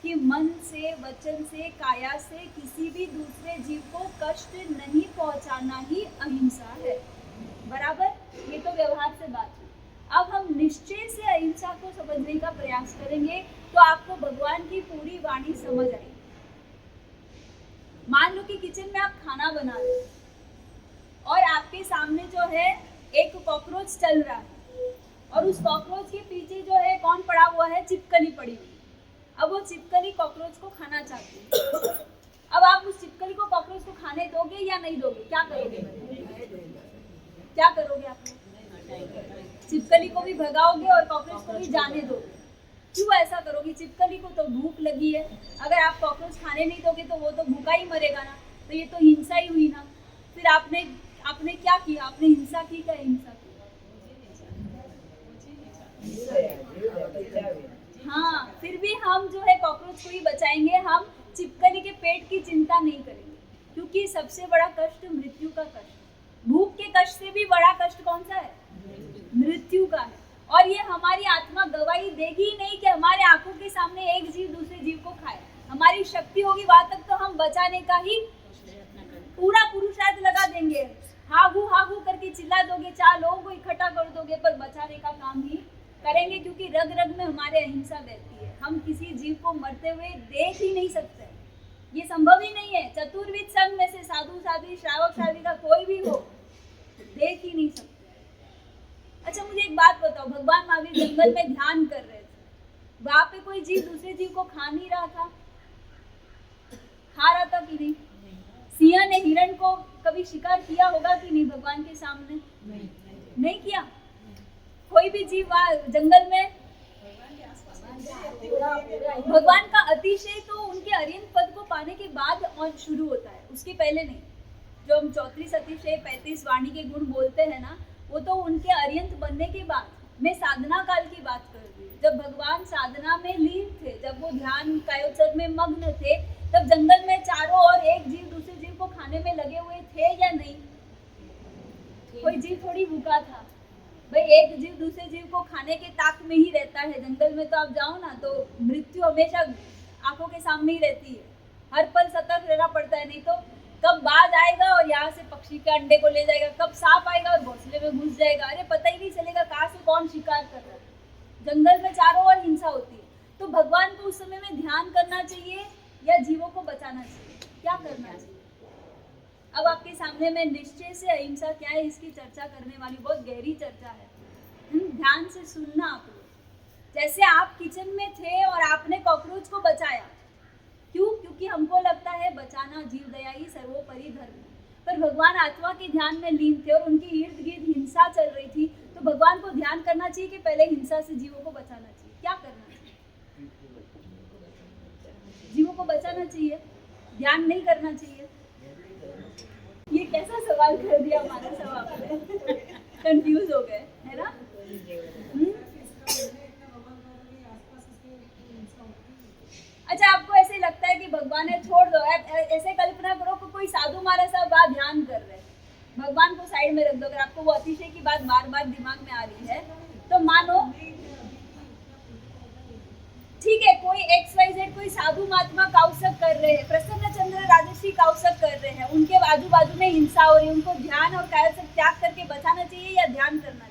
कि मन से, वचन से, काया से किसी भी दूसरे जीव को कष्ट नहीं पहुंचाना ही अहिंसा है। बराबर? ये तो व्यवहार से बात हुई। अब हम निश्चय से अहिंसा को समझने का प्रयास करेंगे तो आपको भगवान की पूरी वाणी समझ आएगी। मान लो कि किचन में आप खाना बना रहे हैं और आपके सामने जो है एक कॉकरोच चल रहा है और उस कॉकरोच के पीछे जो है कौन पड़ा हुआ है? छिपकली पड़ी हुई। अब वो छिपकली कॉकरोच को खाना चाहती है। अब आप उस छिपकली को, कॉकरोच को खाने दोगे या नहीं दोगे? क्या करोगे? क्या करोगे आप? छिपकली को भी भगाओगे और कॉकरोच को भी जाने दोगे। क्यों ऐसा करोगे? छिपकली को तो भूख लगी है, अगर आप कॉकरोच खाने नहीं दोगे तो वो तो भूखा ही मरेगा ना, तो ये तो हिंसा ही हुई ना। फिर आपने क्या किया? आपने हिंसा की। क्या हिंसा की? हाँ, फिर भी हम जो है कॉकरोच को ही बचाएंगे, हम छिपकली के पेट की चिंता नहीं करेंगे, क्योंकि सबसे बड़ा कष्ट मृत्यु का कष्ट, भूख के कष्ट से भी बड़ा कष्ट कौन सा है? मृत्यु का है। और ये हमारी आत्मा गवाही देगी ही नहीं कि हमारे आंखों के सामने एक जीव दूसरे जीव को खाए। हमारी शक्ति होगी वहां तक तो हम बचाने का ही पूरा पुरुषार्थ लगा देंगे। हागू करके चिल्ला दोगे, 4 लोगों को इकट्ठा कर दोगे, पर बचाने का काम ही करेंगे, क्योंकि रग रग में हमारे अहिंसा बहती है। हम किसी जीव को मरते हुए देख ही नहीं सकते, ये संभव ही नहीं है। चतुर्विद संघ में से साधु साध्वी श्रावक श्राविका कोई भी हो, देख ही नहीं सकते। अच्छा, मुझे एक बात बताओ, भगवान महावीर जंगल में ध्यान कर रहे थे, वहां पे कोई जीव दूसरे जीव को खा नहीं रहा था? खा रहा था कि नहीं? सिंह ने हिरण को कभी शिकार किया होगा कि नहीं भगवान के सामने? नहीं किया। कोई भी जीव जंगल में, भगवान का अतिशय तो उनके अर्यंत पद को पाने के बाद और शुरू होता है, उसके पहले नहीं। जो हम 34 अतिशय 35 वाणी के गुण बोलते हैं ना, वो तो उनके अर्यंत बनने के बाद। मैं साधना काल की बात कर रही हूँ, जब भगवान साधना में लीन थे, जब वो ध्यान कायोत्सर्ग में मग्न थे, तब जंगल में चारों ओर एक जीव दूसरे जीव को खाने में लगे हुए थे या नहीं? कोई जीव थोड़ी भूखा था भाई, एक जीव दूसरे जीव को खाने के ताक में ही रहता है। जंगल में तो आप जाओ ना तो मृत्यु हमेशा आंखों के सामने ही रहती है, हर पल सतर्क रहना पड़ता है, नहीं तो कब बाज आएगा और यहाँ से पक्षी के अंडे को ले जाएगा, कब सांप आएगा और घोंसले में घुस जाएगा, अरे पता ही नहीं चलेगा कहाँ से कौन शिकार कर रहा है। जंगल में चारों ओर हिंसा होती है, तो भगवान को उस समय में ध्यान करना चाहिए या जीवों को बचाना चाहिए? क्या करना चाहिए? अब आपके सामने मैं निश्चय से अहिंसा क्या है इसकी चर्चा करने वाली, बहुत गहरी चर्चा है, ध्यान से सुनना आप लोग। जैसे आप किचन में थे और आपने कॉकरोच को बचाया, क्यों? क्योंकि हमको लगता है बचाना जीव दया ही सर्वोपरि धर्म है, पर भगवान आत्मा के ध्यान में लीन थे और उनके इर्द गिर्द हिंसा चल रही थी, तो भगवान को ध्यान करना चाहिए कि पहले हिंसा से जीवों को बचाना चाहिए? क्या करना चाहिए? जीवों को बचाना चाहिए, ध्यान नहीं करना चाहिए। ये कैसा सवाल कर दिया हमारा सब आपने, कंफ्यूज हो गए है ना? अच्छा, आपको ऐसे लगता है कि भगवान है, छोड़ दो। ऐसे कल्पना करो कि कोई साधु महाराज साहब बात ध्यान कर रहे हैं, भगवान को साइड में रख दो। अगर आपको वो अतिशय की बात बार बार दिमाग में आ रही है तो मानो ठीक है, कोई XYZ कोई साधु महात्मा काउसक कर रहे हैं, प्रसन्न चंद्र राजर्षि काउसक कर रहे हैं, उनके आजू बाजू में हिंसा हो रही है, उनको ध्यान और कायोत्सर्ग त्याग करके बचाना चाहिए या ध्यान करना